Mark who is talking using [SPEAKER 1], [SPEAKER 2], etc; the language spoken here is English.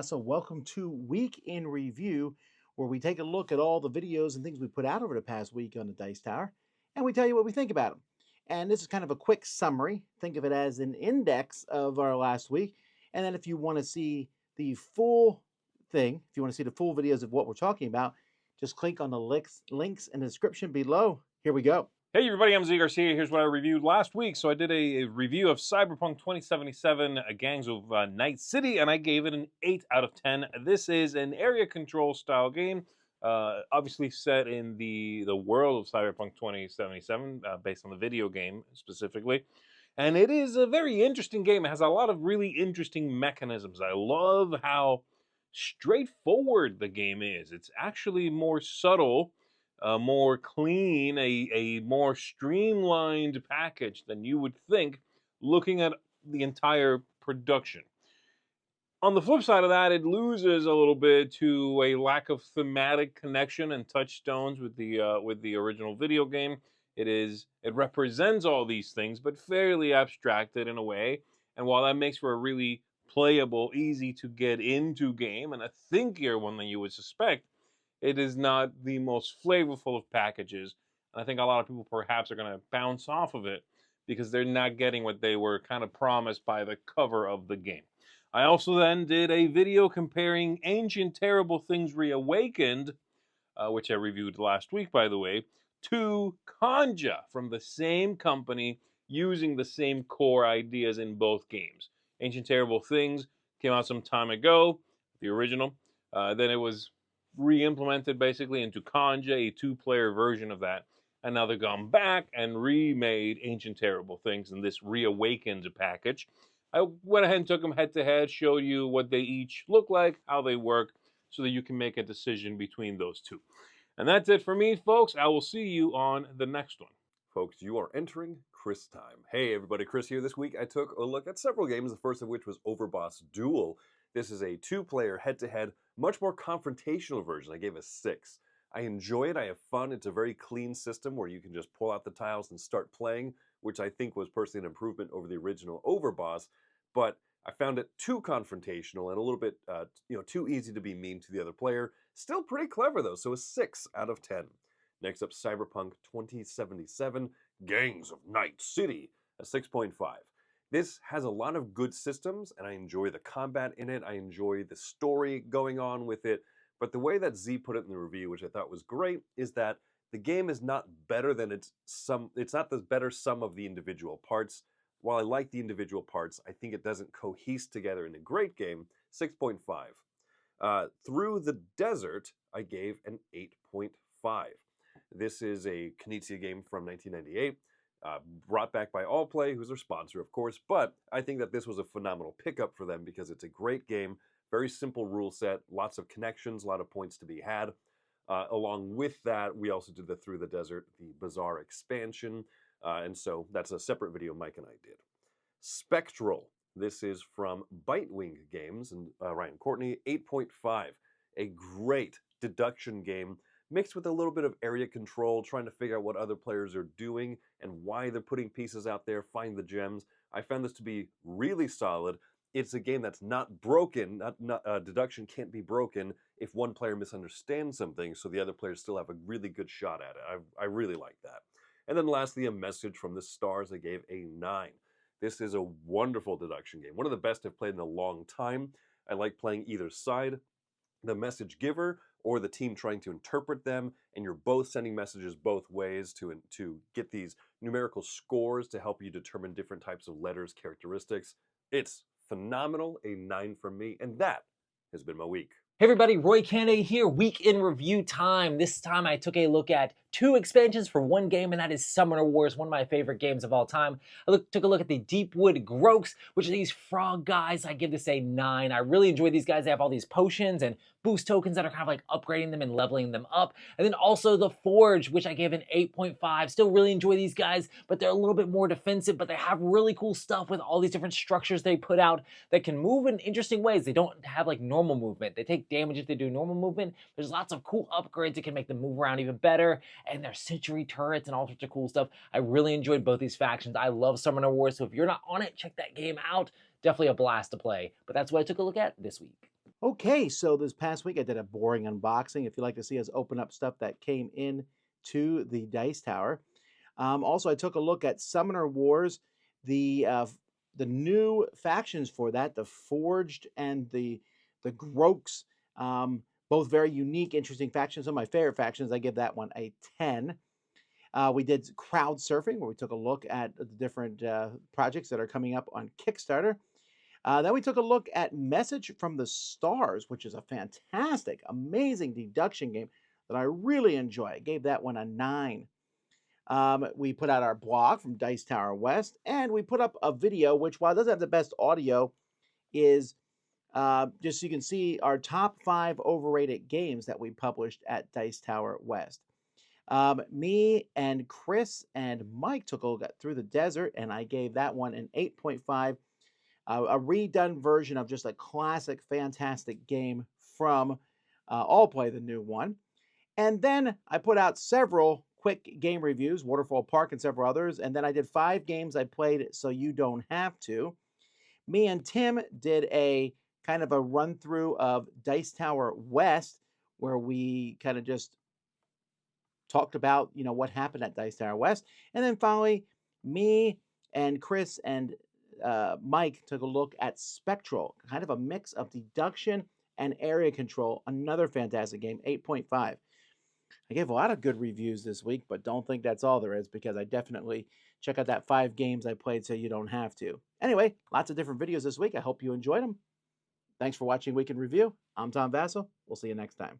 [SPEAKER 1] guys. So welcome to Week in Review, where we take a look at all the videos and things we put out over the past week on the Dice Tower, and we tell you what we think about them. And this is kind of a quick summary. Think of it as an index of our last week. And then if you want to see the full thing, if you want to see the full videos of what we're talking about, just click on the links in the description below. Here we go.
[SPEAKER 2] Hey everybody, I'm Z Garcia. Here's what I reviewed last week. So I did a review of Cyberpunk 2077, Gangs of Night City, and I gave it an 8 out of 10. This is an area control style game, obviously set in the world of Cyberpunk 2077, based on the video game specifically. And it is a very interesting game. It has a lot of really interesting mechanisms. I love how straightforward the game is. It's actually more subtle, more clean, a more streamlined package than you would think looking at the entire production. On the flip side of that, it loses a little bit to a lack of thematic connection and touchstones with the original video game. It represents all these things, but fairly abstracted in a way. And while that makes for a really playable, easy to get into game, and a thinkier one than you would suspect, it is not the most flavorful of packages. And I think a lot of people perhaps are going to bounce off of it because they're not getting what they were kind of promised by the cover of the game. I also then did a video comparing Ancient Terrible Things Reawakened, which I reviewed last week, by the way, to Conja from the same company using the same core ideas in both games. Ancient Terrible Things came out some time ago, the original. Then it was re-implemented basically into Conja, a two-player version of that. And now they've gone back and remade Ancient Terrible Things in this Reawakened package. I went ahead and took them head-to-head, showed you what they each look like, how they work, so that you can make a decision between those two. And that's it for me, folks. I will see you on the next one.
[SPEAKER 3] Folks, you are entering Chris time. Hey everybody, Chris here. This week I took a look at several games, the first of which was Overboss Duel. This is a two-player head-to-head, much more confrontational version. I gave a 6. I enjoy it, I have fun. It's a very clean system where you can just pull out the tiles and start playing, which I think was personally an improvement over the original Overboss, but I found it too confrontational and a little bit too easy to be mean to the other player. Still pretty clever though, so a 6 out of 10. Next up, Cyberpunk 2077, Gangs of Night City, a 6.5. This has a lot of good systems, and I enjoy the combat in it. I enjoy the story going on with it. But the way that Z put it in the review, which I thought was great, is that the game is not better than it's not the better sum of the individual parts. While I like the individual parts, I think it doesn't cohese together in a great game. 6.5. Through the Desert, I gave an 8.5. This is a Knizia game from 1998. Brought back by Allplay, who's their sponsor, of course, but I think that this was a phenomenal pickup for them because it's a great game, very simple rule set, lots of connections, a lot of points to be had. Along with that, we also did the Through the Desert, the Bazaar expansion, and so that's a separate video Mike and I did. Spectral, this is from Bitewing Games and Ryan Courtney, 8.5. A great deduction game, mixed with a little bit of area control, trying to figure out what other players are doing and why they're putting pieces out there, find the gems. I found this to be really solid. It's a game that's not broken. Deduction can't be broken if one player misunderstands something, so the other players still have a really good shot at it. I really like that. And then lastly, A Message from the Stars, I gave a 9. This is a wonderful deduction game. One of the best I've played in a long time. I like playing either side, the message giver or the team trying to interpret them, and you're both sending messages both ways to get these numerical scores to help you determine different types of letters, characteristics. It's phenomenal, a 9 from me, and that has been my week.
[SPEAKER 4] Hey everybody, Roy Kennedy here, week in review time. This time I took a look at 2 expansions for one game, and that is Summoner Wars, one of my favorite games of all time. I took a look at the Deepwood Groaks, which are these frog guys. I give this a 9. I really enjoy these guys. They have all these potions and boost tokens that are kind of like upgrading them and leveling them up. And then also the Forge, which I gave an 8.5. Still really enjoy these guys, but they're a little bit more defensive, but they have really cool stuff with all these different structures they put out that can move in interesting ways. They don't have like normal movement. They take damage if they do normal movement. There's lots of cool upgrades that can make them move around even better, and there's century turrets and all sorts of cool stuff. I really enjoyed both these factions. I love Summoner Wars, so if you're not on it, check that game out. Definitely a blast to play. But that's what I took a look at this week.
[SPEAKER 1] Okay, so this past week I did a boring unboxing. If you'd like to see us open up stuff that came in to the Dice Tower. Also, I took a look at Summoner Wars, the new factions for that, the Forged and the Groaks. Both very unique, interesting factions. Some of my favorite factions. I give that one a 10. We did crowd surfing, where we took a look at the different projects that are coming up on Kickstarter. Then we took a look at Message from the Stars, which is a fantastic, amazing deduction game that I really enjoy. I gave that one a 9. We put out our blog from Dice Tower West, and we put up a video, which, while it doesn't have the best audio, is just so you can see our top 5 overrated games that we published at Dice Tower West. Me and Chris and Mike took a look at Through the Desert, and I gave that one an 8.5. A redone version of just a classic, fantastic game from All Play, the new one. And then I put out several quick game reviews, Waterfall Park and several others. And then I did 5 games I played so you don't have to. Me and Tim did a kind of a run through of Dice Tower West, where we kind of just talked about, what happened at Dice Tower West. And then finally, me and Chris and Mike took a look at Spectral, kind of a mix of deduction and area control. Another fantastic game, 8.5. I gave a lot of good reviews this week, but don't think that's all there is, because I definitely check out that 5 games I played so you don't have to. Anyway, lots of different videos this week. I hope you enjoyed them. Thanks for watching Week in Review. I'm Tom Vassell. We'll see you next time.